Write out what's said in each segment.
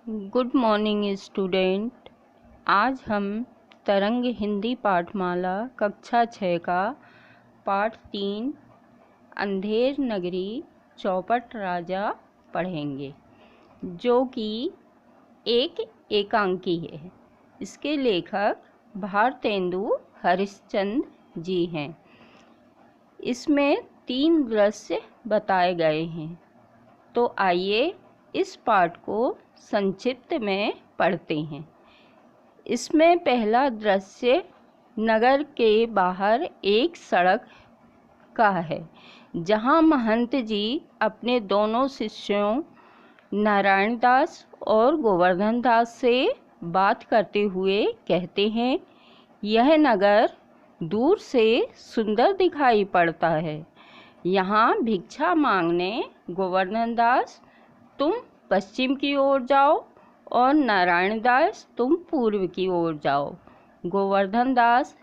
Good morning student. आज हम तरंग हिंदी पाठमाला कक्षा 6 का पाठ 3 अंधेर नगरी चौपट राजा पढ़ेंगे, जो कि एक एकांकी है। इसके लेखक भारतेंदु हरिश्चंद्र जी हैं। इसमें 3 दृश्य बताए गए हैं। तो आइए इस पाठ को संक्षिप्त में पढ़ते हैं। इसमें पहला दृश्य नगर के बाहर एक सड़क का है, जहां महंत जी अपने दोनों शिष्यों नारायण दास और गोवर्धन दास से बात करते हुए कहते हैं, यह नगर दूर से सुंदर दिखाई पड़ता है। यहाँ भिक्षा मांगने गोवर्धन दास तुम पश्चिम की ओर जाओ और नारायण दास तुम पूर्व की ओर जाओ। गोवर्धन दास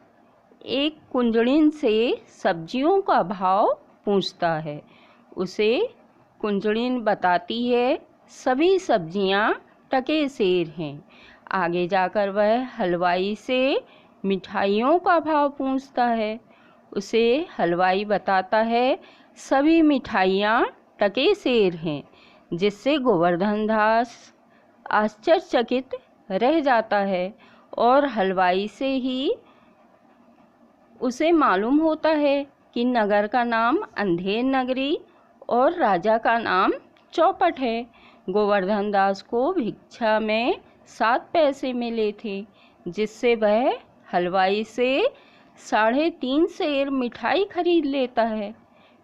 एक कुंजड़िन से सब्जियों का भाव पूछता है। उसे कुंजड़िन बताती है सभी सब्जियां टके सेर हैं। आगे जाकर वह हलवाई से मिठाइयों का भाव पूछता है। उसे हलवाई बताता है सभी मिठाइयाँ टके सेर हैं, जिससे गोवर्धन दास आश्चर्यचकित रह जाता है और हलवाई से ही उसे मालूम होता है कि नगर का नाम अंधेर नगरी और राजा का नाम चौपट है। गोवर्धन दास को भिक्षा में 7 पैसे मिले थे, जिससे वह हलवाई से 3.5 सेर मिठाई खरीद लेता है।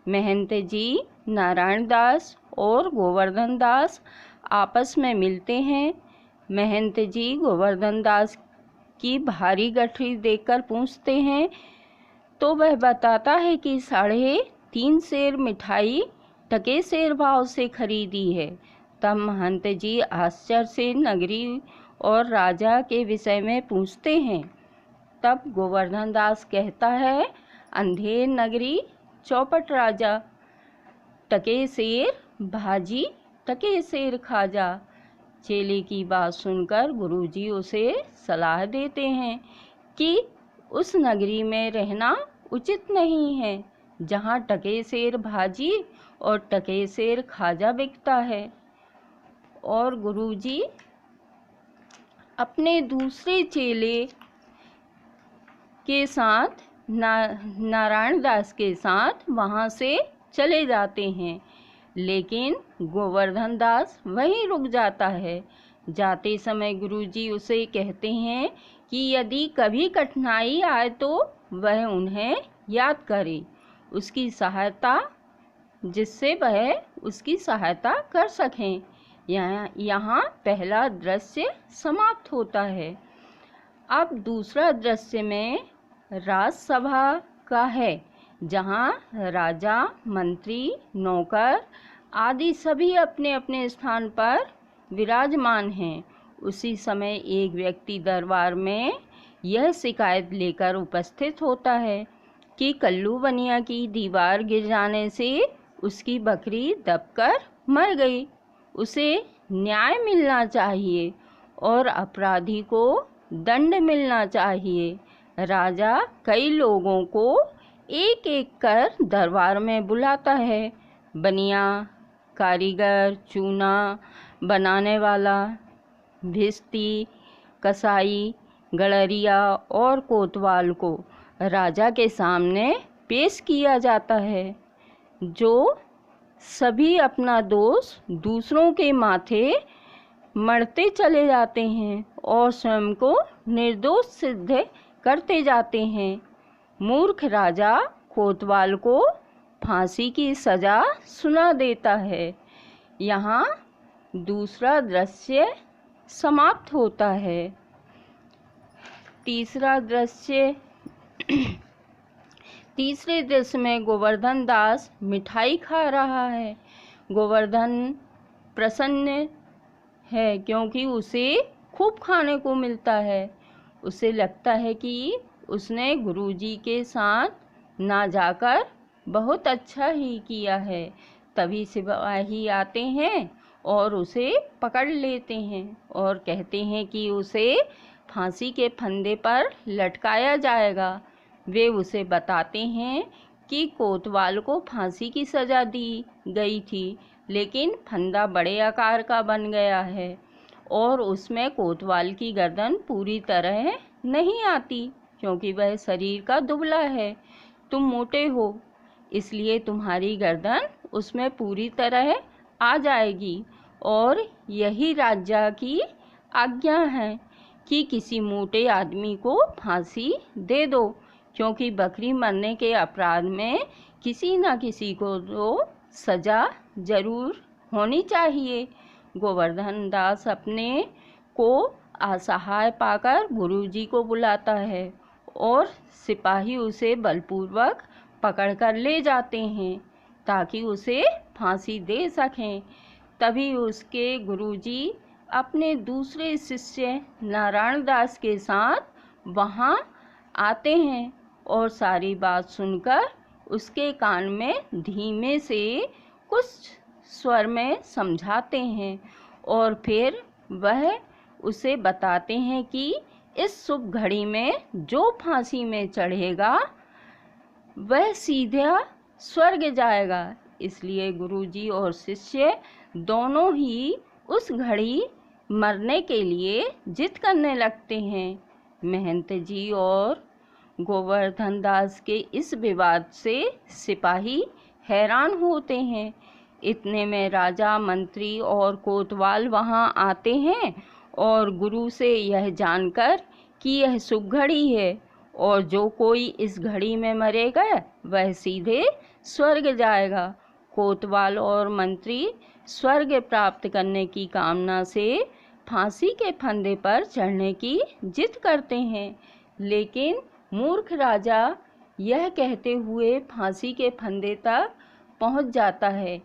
महंत जी नारायण दास और गोवर्धन दास आपस में मिलते हैं। महंत जी गोवर्धन दास की भारी गठरी देखकर पूछते हैं, तो वह बताता है कि 3.5 सेर मिठाई टके सेर भाव से खरीदी है। तब महंत जी आश्चर्य से नगरी और राजा के विषय में पूछते हैं। तब गोवर्धन दास कहता है, अंधेर नगरी चौपट राजा, टके सेर भाजी टके सेर खाजा। चेले की बात सुनकर गुरुजी उसे सलाह देते हैं कि उस नगरी में रहना उचित नहीं है, जहाँ टके सेर भाजी और टके सेर खाजा बिकता है। और गुरुजी अपने दूसरे चेले के साथ नारायण दास के साथ वहाँ से चले जाते हैं, लेकिन गोवर्धन दास वहीं रुक जाता है। जाते समय गुरुजी उसे कहते हैं कि यदि कभी कठिनाई आए तो वह उन्हें याद करे, जिससे वह उसकी सहायता कर सकें। यहाँ पहला दृश्य समाप्त होता है। अब दूसरा दृश्य में राजसभा का है, जहाँ राजा, मंत्री, नौकर आदि सभी अपने अपने स्थान पर विराजमान हैं। उसी समय एक व्यक्ति दरबार में यह शिकायत लेकर उपस्थित होता है कि कल्लू बनिया की दीवार गिर जाने से उसकी बकरी दबकर मर गई। उसे न्याय मिलना चाहिए और अपराधी को दंड मिलना चाहिए। राजा कई लोगों को एक एक कर दरबार में बुलाता है। बनिया, कारीगर, चूना बनाने वाला, भिस्ती, कसाई, गड़रिया और कोतवाल को राजा के सामने पेश किया जाता है, जो सभी अपना दोष दूसरों के माथे मढ़ते चले जाते हैं और स्वयं को निर्दोष सिद्ध करते जाते हैं। मूर्ख राजा कोतवाल को फांसी की सजा सुना देता है। यहाँ दूसरा दृश्य समाप्त होता है। तीसरे दृश्य में गोवर्धन दास मिठाई खा रहा है। गोवर्धन प्रसन्न है क्योंकि उसे खूब खाने को मिलता है। उसे लगता है कि उसने गुरुजी के साथ ना जाकर बहुत अच्छा ही किया है। तभी सिपाही आते हैं और उसे पकड़ लेते हैं और कहते हैं कि उसे फांसी के फंदे पर लटकाया जाएगा। वे उसे बताते हैं कि कोतवाल को फांसी की सज़ा दी गई थी, लेकिन फंदा बड़े आकार का बन गया है और उसमें कोतवाल की गर्दन पूरी तरह नहीं आती, क्योंकि वह शरीर का दुबला है। तुम मोटे हो, इसलिए तुम्हारी गर्दन उसमें पूरी तरह आ जाएगी। और यही राजा की आज्ञा है कि किसी मोटे आदमी को फांसी दे दो, क्योंकि बकरी मरने के अपराध में किसी न किसी को तो सज़ा जरूर होनी चाहिए। गोवर्धन दास अपने को असहाय पाकर गुरुजी को बुलाता है और सिपाही उसे बलपूर्वक पकड़कर ले जाते हैं ताकि उसे फांसी दे सकें। तभी उसके गुरुजी अपने दूसरे शिष्य नारायण दास के साथ वहाँ आते हैं और सारी बात सुनकर उसके कान में धीमे से कुछ स्वर में समझाते हैं और फिर वह उसे बताते हैं कि इस शुभ घड़ी में जो फांसी में चढ़ेगा वह सीधा स्वर्ग जाएगा। इसलिए गुरुजी और शिष्य दोनों ही उस घड़ी मरने के लिए जिद करने लगते हैं। महंत जी और गोवर्धन दास के इस विवाद से सिपाही हैरान होते हैं। इतने में राजा, मंत्री और कोतवाल वहां आते हैं और गुरु से यह जानकर कि यह शुभ घड़ी है और जो कोई इस घड़ी में मरेगा वह सीधे स्वर्ग जाएगा। कोतवाल और मंत्री स्वर्ग प्राप्त करने की कामना से फांसी के फंदे पर चढ़ने की जिद करते हैं, लेकिन मूर्ख राजा यह कहते हुए फांसी के फंदे तक पहुंच जाता है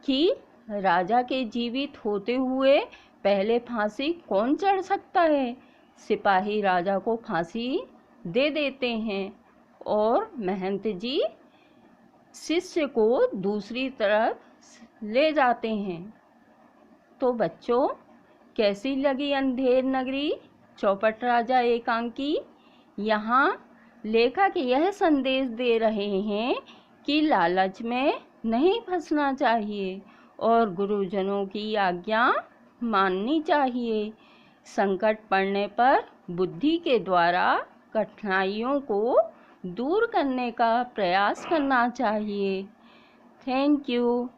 कि राजा के जीवित होते हुए पहले फांसी कौन चढ़ सकता है। सिपाही राजा को फांसी दे देते हैं और महंत जी शिष्य को दूसरी तरफ ले जाते हैं। तो बच्चों, कैसी लगी अंधेर नगरी चौपट राजा एकांकी। यहाँ लेखक यह संदेश दे रहे हैं कि लालच में नहीं फंसना चाहिए और गुरुजनों की आज्ञा माननी चाहिए। संकट पड़ने पर बुद्धि के द्वारा कठिनाइयों को दूर करने का प्रयास करना चाहिए। Thank you.